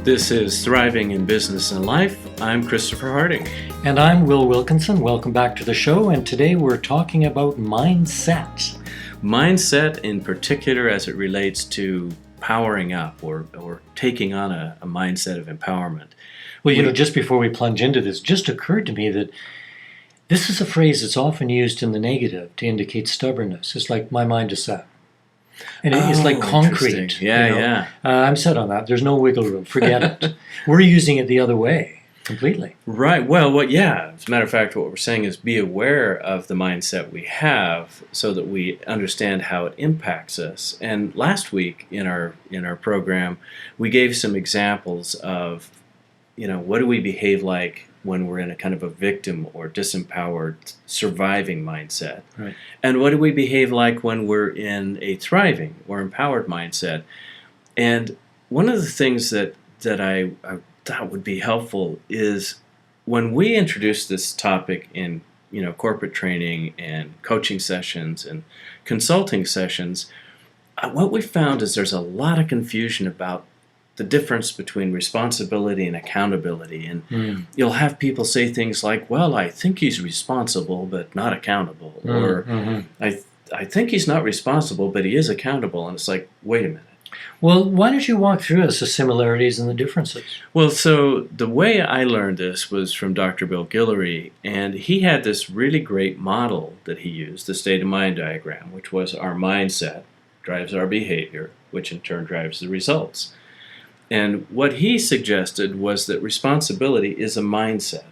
This is Thriving in Business and Life. I'm Christopher Harding. And I'm Will Wilkinson. Welcome back to the show. And today we're talking about mindset. Mindset in particular as it relates to powering up or taking on a mindset of empowerment. Well, just before we plunge into this, just occurred to me that this is a phrase that's often used in the negative to indicate stubbornness. It's like, my mind is set. And it's like concrete. Yeah. I'm set on that. There's no wiggle room. Forget it. We're using it the other way completely. Right. Well, as a matter of fact, what we're saying is be aware of the mindset we have so that we understand how it impacts us. And last week in our program, we gave some examples of, what do we behave like when we're in a kind of a victim or disempowered surviving mindset. Right. And what do we behave like when we're in a thriving or empowered mindset? And one of the things that I thought would be helpful is when we introduce this topic in corporate training and coaching sessions and consulting sessions, what we found is there's a lot of confusion about the difference between responsibility and accountability. And you'll have people say things like, well, I think he's responsible but not accountable. Or I think he's not responsible but he is accountable. And it's like, wait a minute. Well, why don't you walk through us the similarities and the differences? Well, so the way I learned this was from Dr. Bill Guillory, and he had this really great model that he used, the state of mind diagram, which was our mindset drives our behavior, which in turn drives the results. And what he suggested was that responsibility is a mindset.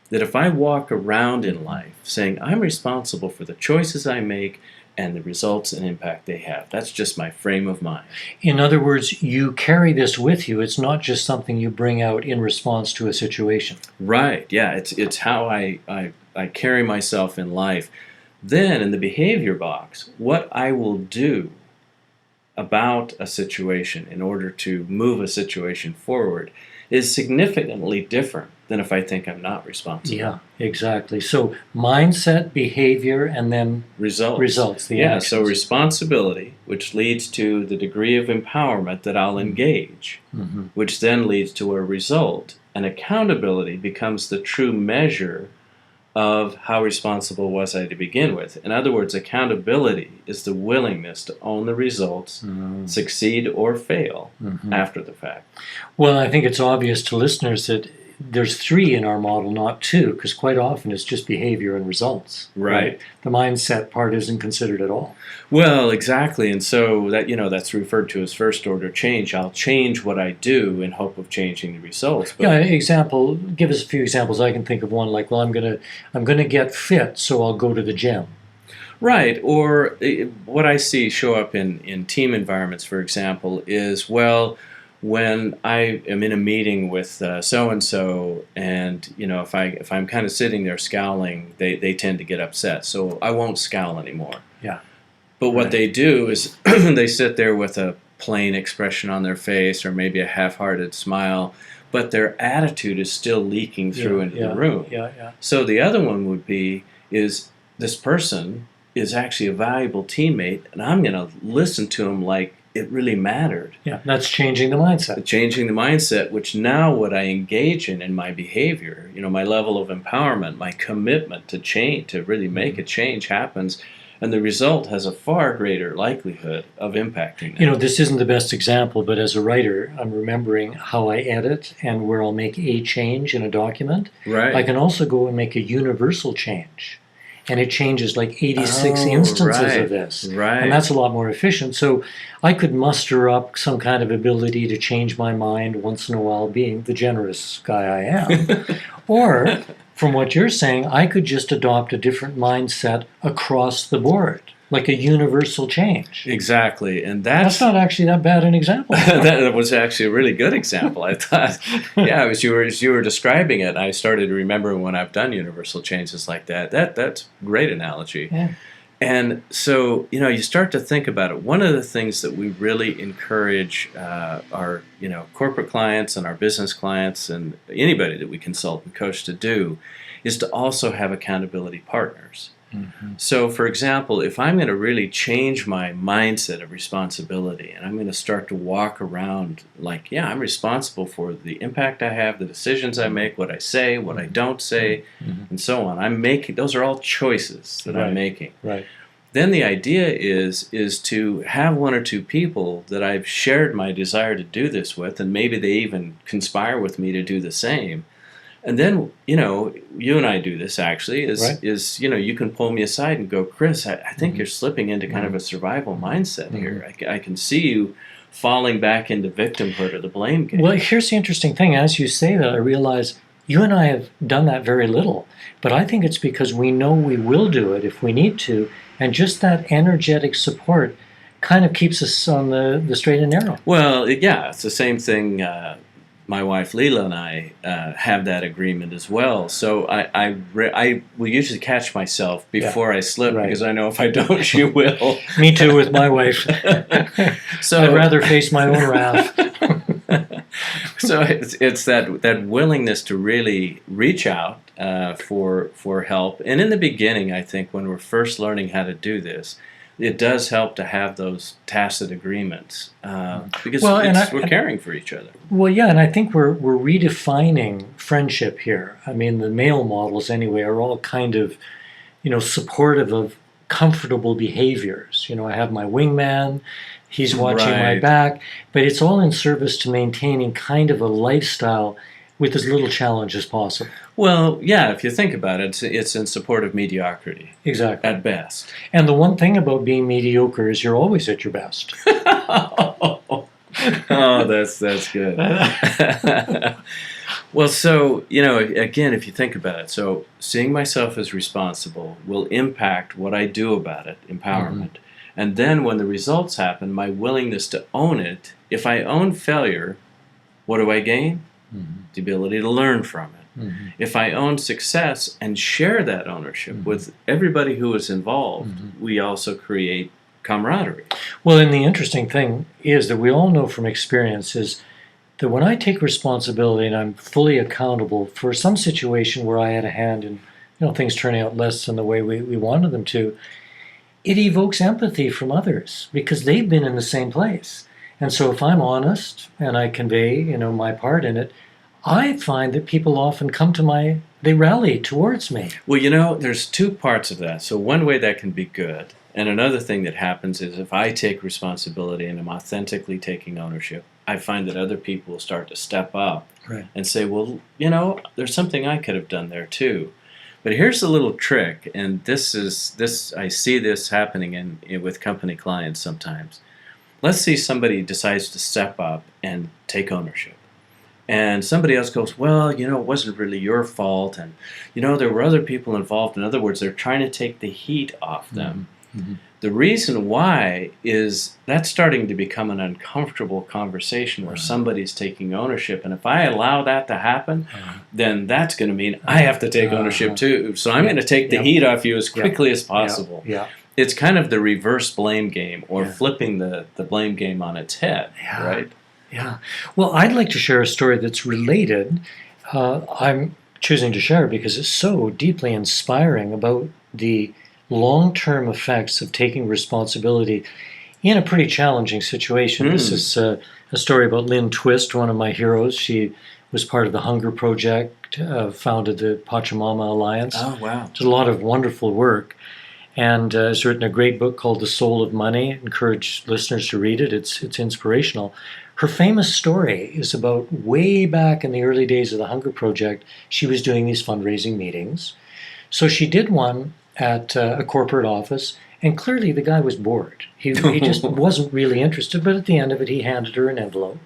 That if I walk around in life saying I'm responsible for the choices I make and the results and impact they have, that's just my frame of mind. In other words, you carry this with you. It's not just something you bring out in response to a situation. Right, yeah, it's how I carry myself in life. Then in the behavior box, what I will do about a situation in order to move a situation forward is significantly different than if I think I'm not responsible. Yeah, exactly. So mindset, behavior, and then results. The actions. So responsibility, which leads to the degree of empowerment that I'll engage, which then leads to a result. And accountability becomes the true measure of how responsible was I to begin with. In other words, accountability is the willingness to own the results, succeed or fail after the fact. Well, I think it's obvious to listeners that there's 3 in our model, not 2, because quite often it's just behavior and results. Right. The mindset part isn't considered at all. Well, exactly. And so that that's referred to as first order change. I'll change what I do in hope of changing the results. But give us a few examples. I can think of one like, well, I'm gonna get fit, so I'll go to the gym. Right. Or what I see show up in team environments, for example, is, well, when I am in a meeting with so-and-so and, if I'm kind of sitting there scowling, they tend to get upset. So I won't scowl anymore. Yeah. But what they do is they sit there with a plain expression on their face or maybe a half-hearted smile, but their attitude is still leaking through into the room. Yeah. So the other one would be, is this person is actually a valuable teammate, and I'm going to listen to him like it really mattered. Yeah, that's changing the mindset. Changing the mindset, which now what I engage in my behavior, my level of empowerment, my commitment to change, to really make a change happens, and the result has a far greater likelihood of impacting that. This isn't the best example, but as a writer, I'm remembering how I edit and where I'll make a change in a document. Right. I can also go and make a universal change. And it changes like 86 instances of this. Right. And that's a lot more efficient. So I could muster up some kind of ability to change my mind once in a while, being the generous guy I am. Or, from what you're saying, I could just adopt a different mindset across the board, like a universal change. Exactly. And that's not actually that bad an example. That was actually a really good example, I thought. As you were describing it, I started remembering when I've done universal changes like that. That's a great analogy. Yeah. And so, you start to think about it. One of the things that we really encourage our, corporate clients and our business clients and anybody that we consult and coach to do is to also have accountability partners. Mhm. So, for example, if I'm going to really change my mindset of responsibility and I'm going to start to walk around like, yeah, I'm responsible for the impact I have, the decisions I make, what I say, what I don't say, Mhm. and so on. I'm making those are all choices that I'm Right. making. Right. Then the idea is to have one or two people that I've shared my desire to do this with, and maybe they even conspire with me to do the same. And then, you and I do this actually, Right. you can pull me aside and go, Chris, I think Mhm. you're slipping into kind of a survival mindset Mhm. here. I can see you falling back into victimhood or the blame game. Well, here's the interesting thing. As you say that, I realize you and I have done that very little. But I think it's because we know we will do it if we need to. And just that energetic support kind of keeps us on the straight and narrow. Well, yeah, it's the same thing. My wife Leela and I have that agreement as well. So I will usually catch myself before I slip right. because I know if I don't, she will. Me too with my wife. So I'd rather face my own wrath. So it's that willingness to really reach out for help. And in the beginning, I think when we're first learning how to do this, it does help to have those tacit agreements because Well, and we're caring for each other. Well, yeah, and I think we're redefining friendship here. I mean, the male models anyway are all kind of, supportive of comfortable behaviors. I have my wingman, he's watching my Right. back, but it's all in service to maintaining kind of a lifestyle with as little challenge as possible. Well, yeah, if you think about it, it's in support of mediocrity Exactly. at best. And the one thing about being mediocre is you're always at your best. Oh, that's good. Well, so, again, if you think about it, so seeing myself as responsible will impact what I do about it, empowerment. And then when the results happen, my willingness to own it, if I own failure, what do I gain? The ability to learn from it. If I own success and share that ownership with everybody who is involved, we also create camaraderie. Well, and the interesting thing is that we all know from experience is that when I take responsibility and I'm fully accountable for some situation where I had a hand in, things turning out less than the way we wanted them to, it evokes empathy from others because they've been in the same place. And so if I'm honest and I convey, my part in it, I find that people often they rally towards me. Well, there's two parts of that. So one way that can be good. And another thing that happens is if I take responsibility and I'm authentically taking ownership, I find that other people will start to step up and say, well, there's something I could have done there too. But here's the little trick, and I see this happening with company clients sometimes. Let's say somebody decides to step up and take ownership. And somebody else goes, well, it wasn't really your fault. And, there were other people involved. In other words, they're trying to take the heat off them. The reason why is that's starting to become an uncomfortable conversation where somebody's taking ownership. And if I allow that to happen, then that's going to mean I have to take ownership too. So I'm going to take the heat off you as quickly as possible. It's kind of the reverse blame game or flipping the blame game on its head, right? Yeah. Well, I'd like to share a story that's related. I'm choosing to share it because it's so deeply inspiring about the long-term effects of taking responsibility in a pretty challenging situation. This is a story about Lynn Twist, one of my heroes. She was part of the Hunger Project, founded the Pachamama Alliance. Oh, wow. Did a lot of wonderful work, and has written a great book called The Soul of Money. Encourage listeners to read it. It's inspirational. Her famous story is about way back in the early days of the Hunger Project. She was doing these fundraising meetings. So she did one at a corporate office, and clearly the guy was bored. He just wasn't really interested, but at the end of it, he handed her an envelope.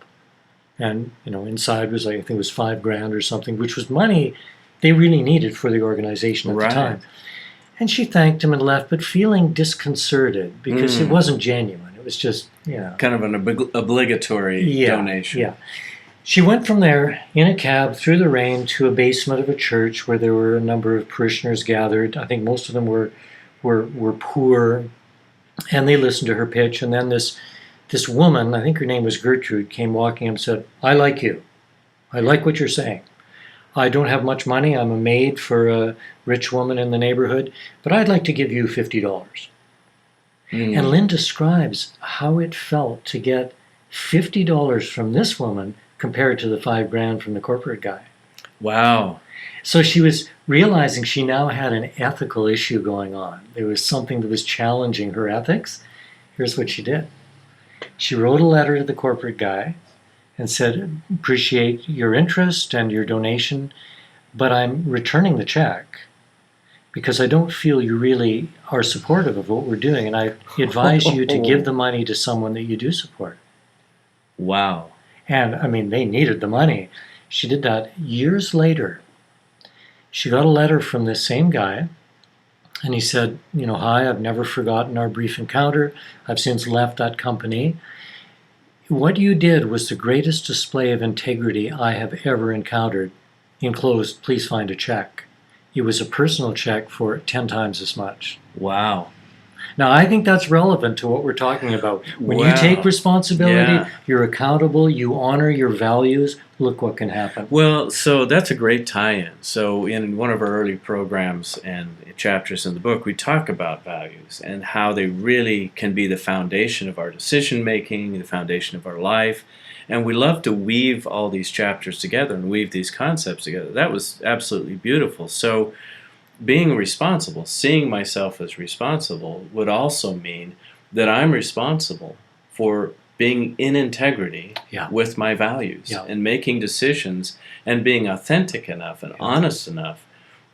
And, inside was, I think it was $5,000 or something, which was money they really needed for the organization at the time. And she thanked him and left, but feeling disconcerted because it wasn't genuine. It was just, kind of an obligatory donation. Yeah. She went from there in a cab through the rain to a basement of a church where there were a number of parishioners gathered. I think most of them were poor, and they listened to her pitch. And then this woman, I think her name was Gertrude, came walking up and said, "I like you. I like what you're saying. I don't have much money. I'm a maid for a rich woman in the neighborhood, but I'd like to give you $50. Mm. And Lynn describes how it felt to get $50 from this woman compared to the $5,000 from the corporate guy. Wow. So she was realizing she now had an ethical issue going on. There was something that was challenging her ethics. Here's what she did. She wrote a letter to the corporate guy and said, appreciate your interest and your donation, but I'm returning the check because I don't feel you really are supportive of what we're doing, and I advise you to give the money to someone that you do support. Wow. And I mean, they needed the money. She did that. Years later, she got a letter from this same guy, and he said, hi, I've never forgotten our brief encounter. I've since left that company. What you did was the greatest display of integrity I have ever encountered. Enclosed, please find a check. It was a personal check for 10 times as much. Wow. Now, I think that's relevant to what we're talking about. When you Wow. take responsibility, Yeah. you're accountable, you honor your values, look what can happen. Well, so that's a great tie-in. So in one of our early programs and chapters in the book, we talk about values and how they really can be the foundation of our decision-making, the foundation of our life. And we love to weave all these chapters together and weave these concepts together. That was absolutely beautiful. So being responsible, seeing myself as responsible, would also mean that I'm responsible for being in integrity Yeah. with my values Yeah. and making decisions and being authentic enough and honest enough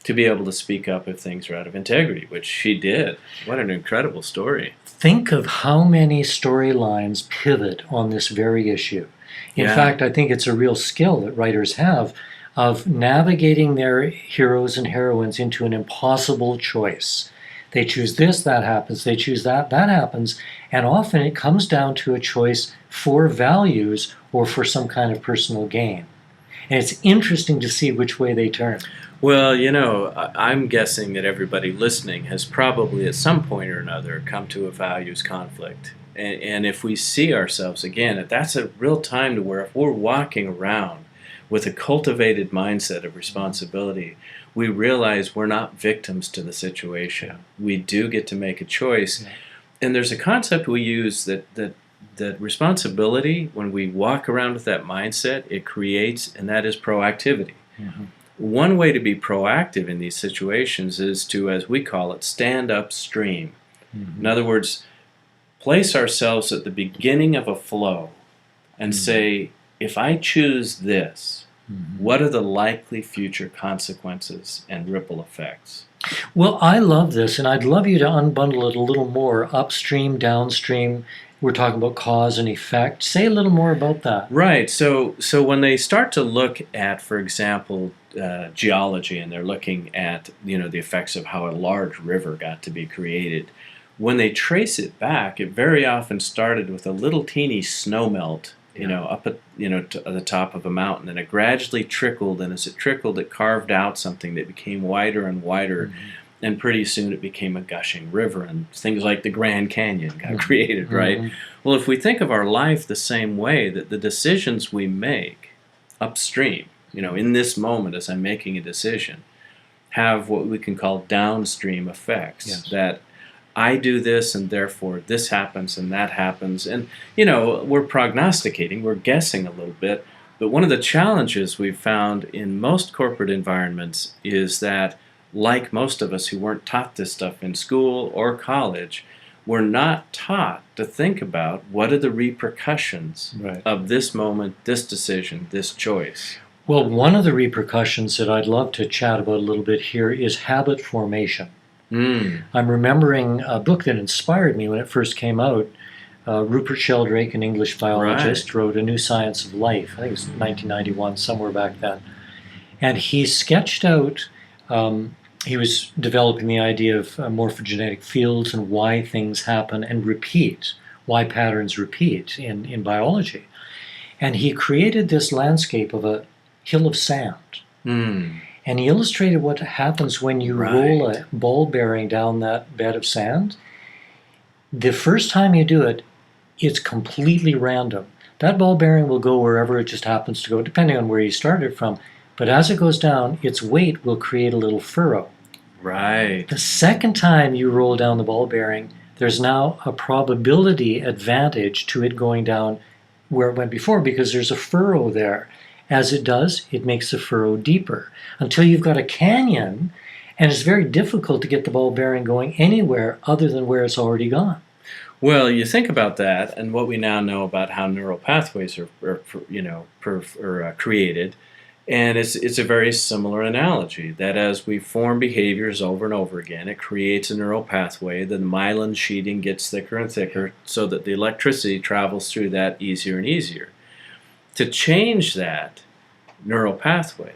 to be able to speak up if things are out of integrity, which she did. What an incredible story. Think of how many storylines pivot on this very issue. In Yeah. fact, I think it's a real skill that writers have of navigating their heroes and heroines into an impossible choice. They choose this, that happens. They choose that, that happens. And often it comes down to a choice for values or for some kind of personal gain. And it's interesting to see which way they turn. Well, I'm guessing that everybody listening has probably at some point or another come to a values conflict. And if we see ourselves again, that's a real time to where if we're walking around with a cultivated mindset of responsibility, we realize we're not victims to the situation. We do get to make a choice. Yeah. And there's a concept we use that responsibility, when we walk around with that mindset, it creates, and that is proactivity. Mm-hmm. One way to be proactive in these situations is to, as we call it, stand upstream. Mm-hmm. In other words, place ourselves at the beginning of a flow and say, if I choose this, what are the likely future consequences and ripple effects? Well, I love this, and I'd love you to unbundle it a little more. Upstream, downstream. We're talking about cause and effect. Say a little more about that. Right. So when they start to look at, for example, geology, and they're looking at the effects of how a large river got to be created, when they trace it back, it very often started with a little teeny snowmelt, up at to the top of a mountain, and it gradually trickled, and as it trickled, it carved out something that became wider and wider, and pretty soon it became a gushing river, and things like the Grand Canyon got created, right? Well, if we think of our life the same way, that the decisions we make upstream, in this moment as I'm making a decision, have what we can call downstream effects. Yes. That I do this, and therefore this happens and that happens. And, we're prognosticating, we're guessing a little bit. But one of the challenges we've found in most corporate environments is that, like most of us who weren't taught this stuff in school or college, we're not taught to think about what are the repercussions Right. of this moment, this decision, this choice. Well, one of the repercussions that I'd love to chat about a little bit here is habit formation. I'm remembering a book that inspired me when it first came out. Rupert Sheldrake, an English biologist, wrote A New Science of Life. I think it was 1991, somewhere back then. And he sketched out, he was developing the idea of morphogenetic fields and why things happen and repeat, why patterns repeat in biology. And he created this landscape of a hill of sand. And he illustrated what happens when you roll a ball bearing down that bed of sand. The first time you do it, it's completely random. That ball bearing will go wherever it just happens to go, depending on where you started from. But as it goes down, its weight will create a little furrow. Right. The second time you roll down the ball bearing, there's now a probability advantage to it going down where it went before because there's a furrow there. As it does, it makes the furrow deeper until you've got a canyon, and it's very difficult to get the ball bearing going anywhere other than where it's already gone. Well, you think about that, and what we now know about how neural pathways are created, and it's a very similar analogy. That as we form behaviors over and over again, it creates a neural pathway. The myelin sheeting gets thicker and thicker, so that the electricity travels through that easier and easier. To change that neural pathway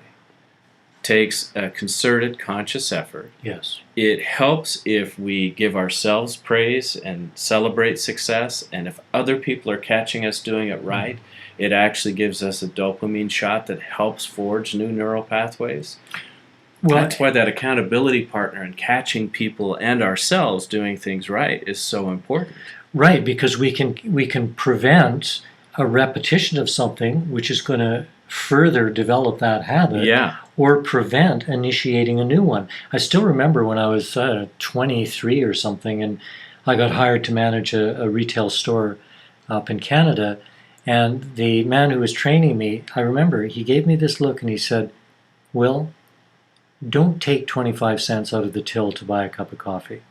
takes a concerted, conscious effort. Yes. It helps if we give ourselves praise and celebrate success, and if other people are catching us doing it right, it actually gives us a dopamine shot that helps forge new neural pathways. Well, That's why that accountability partner and catching people and ourselves doing things right is so important. right, because we can prevent a repetition of something which is going to further develop that habit. Yeah. Or prevent initiating a new one. I still remember when I was 23 or something, and I got hired to manage a retail store up in Canada. And the man who was training me, I remember, he gave me this look and he said, "Will, don't take 25 cents out of the till to buy a cup of coffee."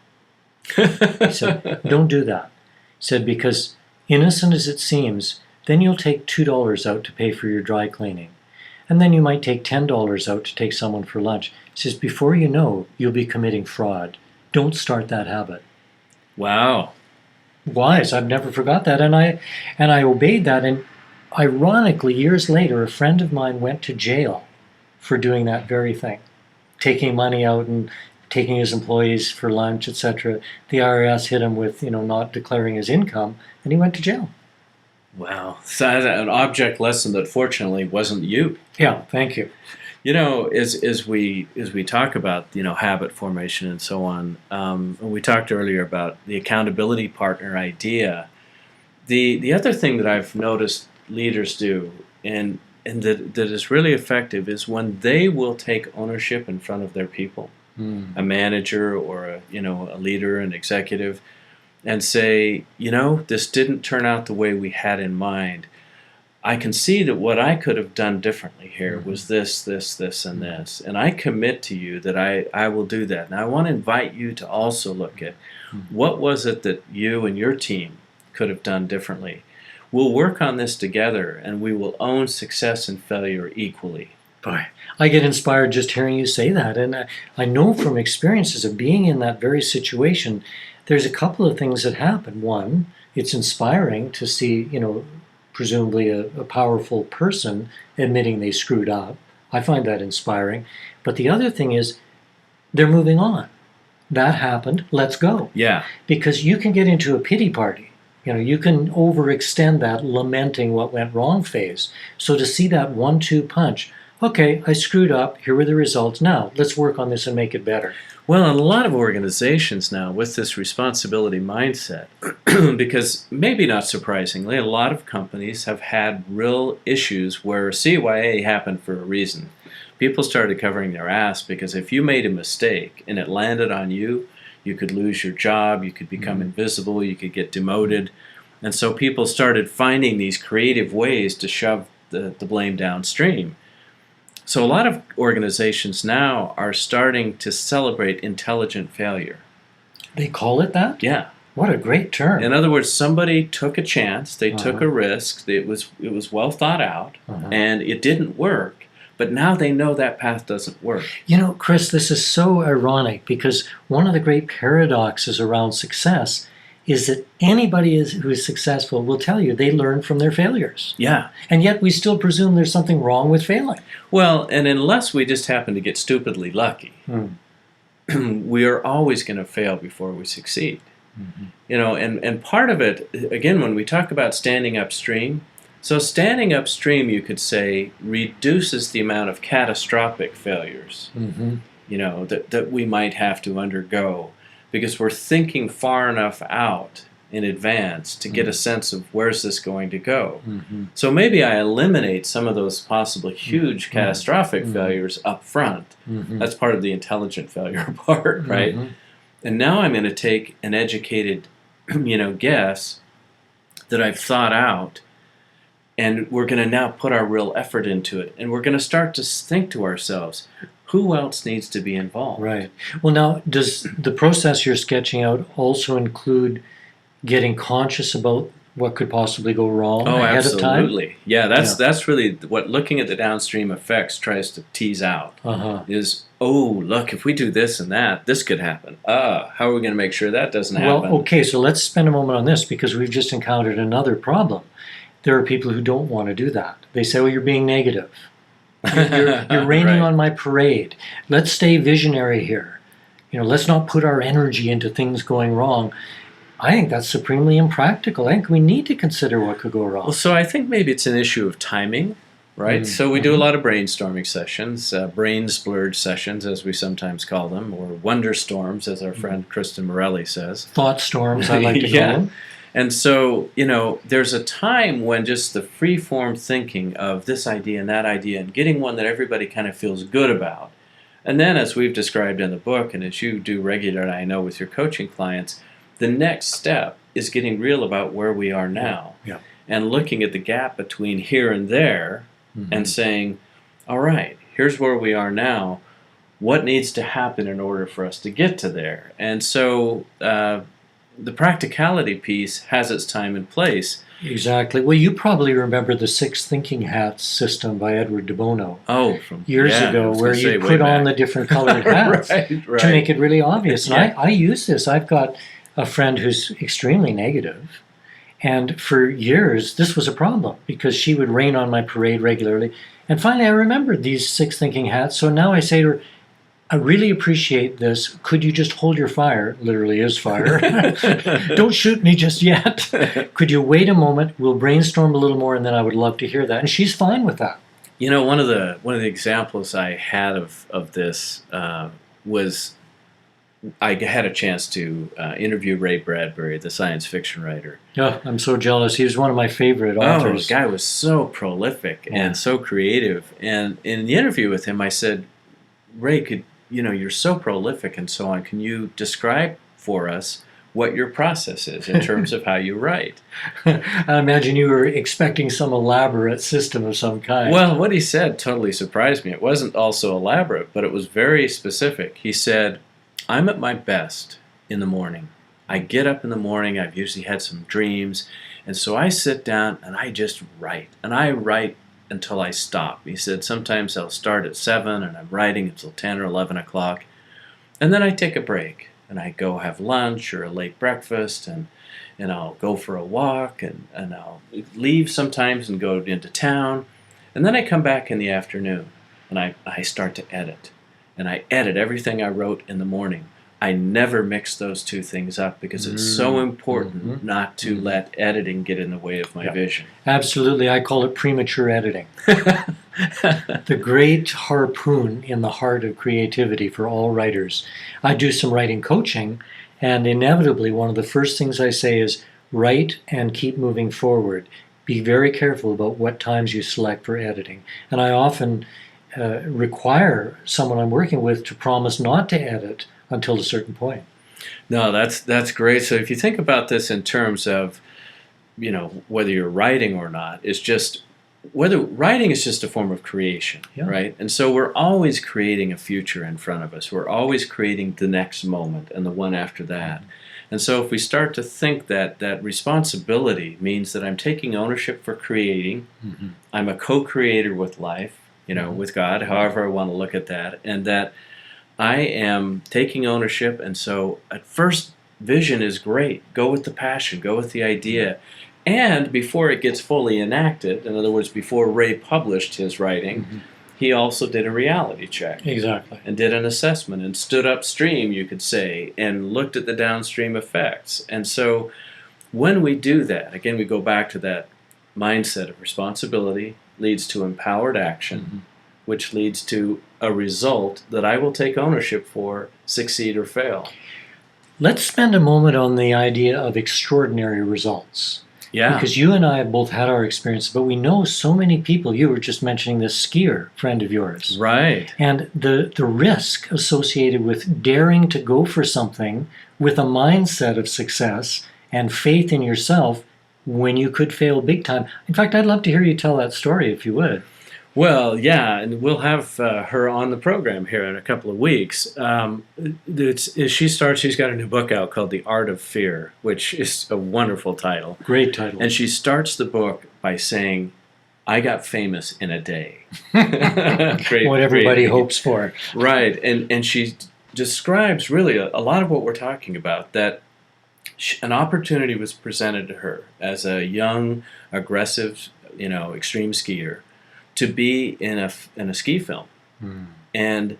He said, "Don't do that." He said, "Because innocent as it seems, then you'll take $2 out to pay for your dry cleaning. And then you might take $10 out to take someone for lunch." He says, "Before you know, you'll be committing fraud. Don't start that habit." Wow. Wise. I've never forgot that. And I obeyed that. And ironically, years later, a friend of mine went to jail for doing that very thing. Taking money out and taking his employees for lunch, etc. The IRS hit him with, not declaring his income, and he went to jail. Wow. So an object lesson that fortunately wasn't you. Yeah, thank you. As we talk about habit formation and so on, we talked earlier about the accountability partner idea. The other thing that I've noticed leaders do, and that is really effective, is when they will take ownership in front of their people, a manager or a leader, an executive, and say, this didn't turn out the way we had in mind. I can see that what I could have done differently here was this, and this. And I commit to you that I will do that. And I want to invite you to also look at what was it that you and your team could have done differently. We'll work on this together, and we will own success and failure equally. Boy, I get inspired just hearing you say that. And I know from experiences of being in that very situation, there's a couple of things that happen. One, it's inspiring to see, presumably a powerful person admitting they screwed up. I find that inspiring. But the other thing is they're moving on. That happened, let's go. Yeah. Because you can get into a pity party. You can overextend that lamenting what went wrong phase. So to see that 1-2 punch, okay, I screwed up, here were the results, now let's work on this and make it better. Well, in a lot of organizations now with this responsibility mindset, because maybe not surprisingly, a lot of companies have had real issues where CYA happened for a reason. People started covering their ass because if you made a mistake and it landed on you, you could lose your job, you could become invisible, you could get demoted. And so people started finding these creative ways to shove the blame downstream. So a lot of organizations now are starting to celebrate intelligent failure. They call it that? Yeah. What a great term. In other words, somebody took a chance, they took a risk, it was well thought out, and it didn't work, but now they know that path doesn't work. Chris, this is so ironic because one of the great paradoxes around success is that anybody who is successful will tell you they learn from their failures. Yeah. And yet we still presume there's something wrong with failing. Well, and unless we just happen to get stupidly lucky, we are always going to fail before we succeed. And part of it, again, when we talk about standing upstream, so standing upstream, you could say, reduces the amount of catastrophic failures, that we might have to undergo, because we're thinking far enough out in advance to get a sense of where's this going to go. Mm-hmm. So maybe I eliminate some of those possible huge catastrophic failures up front. Mm-hmm. That's part of the intelligent failure part, right? Mm-hmm. And now I'm going to take an educated, guess that I've thought out, and we're going to now put our real effort into it. And we're going to start to think to ourselves, who else needs to be involved? Right. Well, now, does the process you're sketching out also include getting conscious about what could possibly go wrong ahead of time? Absolutely. Yeah, that's really what looking at the downstream effects tries to tease out. Is, look, if we do this and that, this could happen. How are we going to make sure that doesn't happen? Well, okay, so let's spend a moment on this because we've just encountered another problem. There are people who don't want to do that. They say, well, you're being negative. You're raining on my parade. Let's stay visionary here. Let's not put our energy into things going wrong. I think that's supremely impractical. I think we need to consider what could go wrong. Well, so I think maybe it's an issue of timing, right? So we do a lot of brainstorming sessions, brain splurge sessions, as we sometimes call them, or wonder storms, as our friend Kristen Morelli says. Thought storms, I like to call them. And so, there's a time when just the free-form thinking of this idea and that idea and getting one that everybody kind of feels good about. And then, as we've described in the book, and as you do regularly, I know, with your coaching clients, the next step is getting real about where we are now and looking at the gap between here and there and saying, all right, here's where we are now. What needs to happen in order for us to get to there? And so the practicality piece has its time and place. Exactly. Well, you probably remember the 6 thinking hats system by Edward de Bono. From years ago, where you put on the different colored hats to make it really obvious. And I use this. I've got a friend who's extremely negative, and for years this was a problem because she would rain on my parade regularly. And finally I remembered these 6 thinking hats, so now I say to her, I really appreciate this. Could you just hold your fire? Literally is fire. Don't shoot me just yet. Could you wait a moment? We'll brainstorm a little more, and then I would love to hear that. And she's fine with that. One of the examples I had of this was I had a chance to interview Ray Bradbury, the science fiction writer. Oh, I'm so jealous. He was one of my favorite authors. The guy was so prolific and so creative. And in the interview with him, I said, Ray, you're so prolific and so on. Can you describe for us what your process is in terms of how you write? I imagine you were expecting some elaborate system of some kind. Well, what he said totally surprised me. It wasn't also elaborate, but it was very specific. He said, I'm at my best in the morning. I get up in the morning, I've usually had some dreams, and so I sit down and I just write. And I write until I stop. He said sometimes I'll start at 7 and I'm writing until 10 or 11 o'clock. And then I take a break and I go have lunch or a late breakfast and I'll go for a walk and I'll leave sometimes and go into town. And then I come back in the afternoon and I start to edit. And I edit everything I wrote in the morning. I never mix those two things up because it's so important not to let editing get in the way of my vision. Absolutely. I call it premature editing. The great harpoon in the heart of creativity for all writers. I do some writing coaching, and inevitably one of the first things I say is write and keep moving forward. Be very careful about what times you select for editing. And I often require someone I'm working with to promise not to edit until a certain point. No, that's great. So if you think about this in terms of, whether you're writing or not, it's just whether writing is just a form of creation, right? And so we're always creating a future in front of us. We're always creating the next moment and the one after that. And so if we start to think that responsibility means that I'm taking ownership for creating, I'm a co-creator with life, with God, however I want to look at that, and that I am taking ownership. And so at first, vision is great. Go with the passion, go with the idea. And before it gets fully enacted, in other words, before Ray published his writing, he also did a reality check. Exactly. And did an assessment and stood upstream, you could say, and looked at the downstream effects. And so when we do that, again, we go back to that mindset of responsibility leads to empowered action, which leads to a result that I will take ownership for, succeed or fail. Let's spend a moment on the idea of extraordinary results. Yeah. Because you and I have both had our experience, but we know so many people. You were just mentioning this skier friend of yours. Right. And the risk associated with daring to go for something with a mindset of success and faith in yourself when you could fail big time. In fact, I'd love to hear you tell that story if you would. Well, yeah, and we'll have her on the program here in a couple of weeks. She's got a new book out called The Art of Fear, which is a wonderful title. Great title. And she starts the book by saying, I got famous in a day. Great, what everybody great. hopes for. Right, and she describes really a lot of what we're talking about, that an opportunity was presented to her as a young, aggressive, extreme skier to be in a ski film. And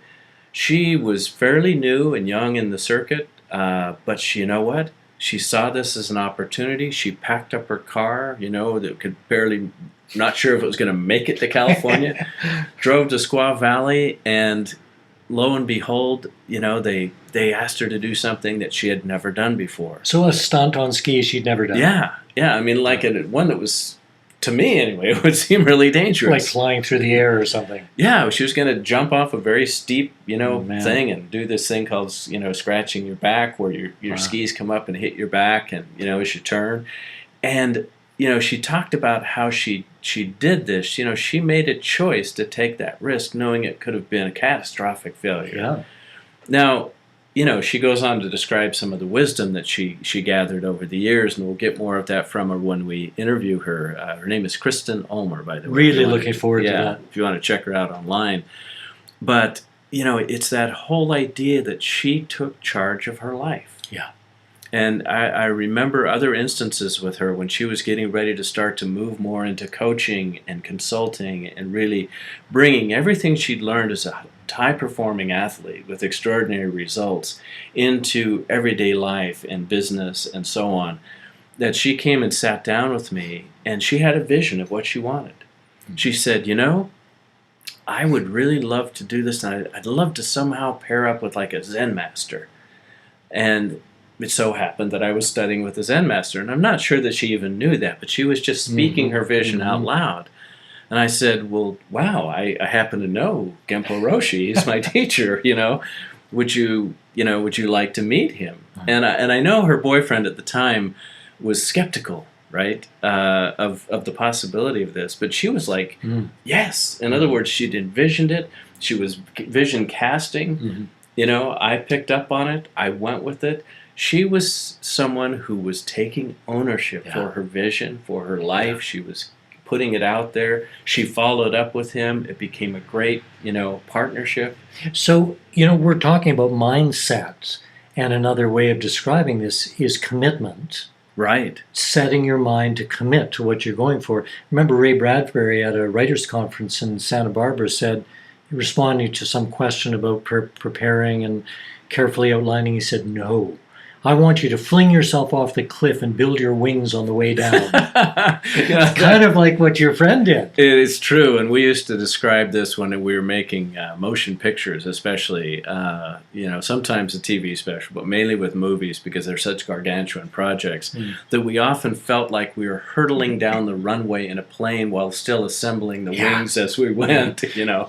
she was fairly new and young in the circuit, but you know what? She saw this as an opportunity. She packed up her car, that could barely, not sure if it was going to make it to California, drove to Squaw Valley, and lo and behold, they asked her to do something that she had never done before. So a stunt on skis she'd never done. Yeah. I mean, like one that was, to me anyway, it would seem really dangerous. Like flying through the air or something. Yeah, she was going to jump off a very steep, man. thing and do this thing called, scratching your back, where your skis come up and hit your back, and as you turn. And she talked about how she did this. She made a choice to take that risk, knowing it could have been a catastrophic failure. Yeah. Now, she goes on to describe some of the wisdom that she gathered over the years, and we'll get more of that from her when we interview her. Her name is Kristen Ulmer, by the way. Really looking forward to that. If you want to check her out online. But, it's that whole idea that she took charge of her life. Yeah. And I remember other instances with her when she was getting ready to start to move more into coaching and consulting and really bringing everything she'd learned as a high-performing athlete with extraordinary results into everyday life and business and so on, that she came and sat down with me, and she had a vision of what she wanted. She said, I would really love to do this, and I'd love to somehow pair up with like a Zen master. And it so happened that I was studying with a Zen master, and I'm not sure that she even knew that, but she was just speaking her vision out loud. And I said, well, wow, I happen to know Genpo Roshi. He's my teacher, Would you like to meet him? And I know her boyfriend at the time was skeptical, right, of the possibility of this. But she was like, yes. In other words, she'd envisioned it. She was vision casting. I picked up on it. I went with it. She was someone who was taking ownership for her vision, for her life. She was putting it out there. She followed up with him. It became a great, partnership. So, we're talking about mindset, and another way of describing this is commitment. Right. Setting your mind to commit to what you're going for. Remember Ray Bradbury at a writers' conference in Santa Barbara said, responding to some question about preparing and carefully outlining, he said, no. I want you to fling yourself off the cliff and build your wings on the way down. It's kind of like what your friend did. It is true, and we used to describe this when we were making motion pictures, especially, sometimes a TV special, but mainly with movies because they're such gargantuan projects, that we often felt like we were hurtling down the runway in a plane while still assembling the wings as we went,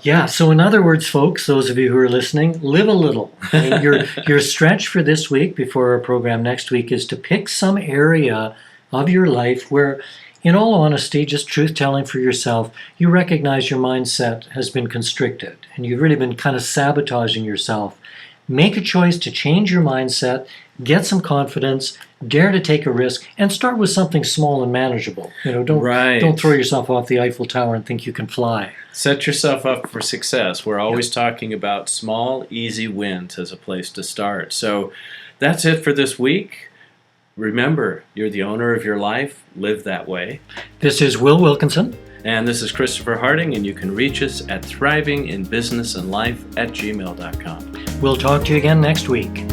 Yeah, so in other words, folks, those of you who are listening, live a little. And your stretch for this week before our program next week is to pick some area of your life where, in all honesty, just truth-telling for yourself, you recognize your mindset has been constricted and you've really been kind of sabotaging yourself. Make a choice to change your mindset, get some confidence, dare to take a risk, and start with something small and manageable. Don't throw yourself off the Eiffel Tower and think you can fly. Set yourself up for success. We're always talking about small, easy wins as a place to start. So that's it for this week. Remember, you're the owner of your life. Live that way. This is Will Wilkinson. And this is Christopher Harding, and you can reach us at thrivinginbusinessandlife@gmail.com. We'll talk to you again next week.